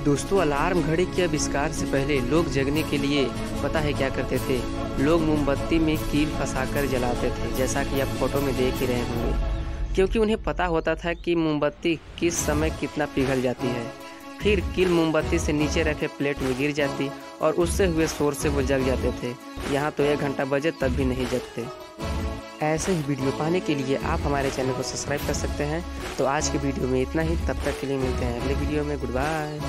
दोस्तों, अलार्म घड़ी के आविष्कार से पहले लोग जगने के लिए पता है क्या करते थे? लोग मोमबत्ती में कील फंसाकर जलाते थे, जैसा कि आप फोटो में देख ही रहे होंगे, क्योंकि उन्हें पता होता था कि मोमबत्ती किस समय कितना पिघल जाती है। फिर कील मोमबत्ती से नीचे रखे प्लेट में गिर जाती और उससे हुए शोर से वो जग जाते थे। यहाँ तो 1 घंटा बजे तब भी नहीं जगते। ऐसे ही वीडियो पाने के लिए आप हमारे चैनल को सब्सक्राइब कर सकते हैं। तो आज की वीडियो में इतना ही। तब तक के लिए मिलते हैं अगले वीडियो में। Good bye.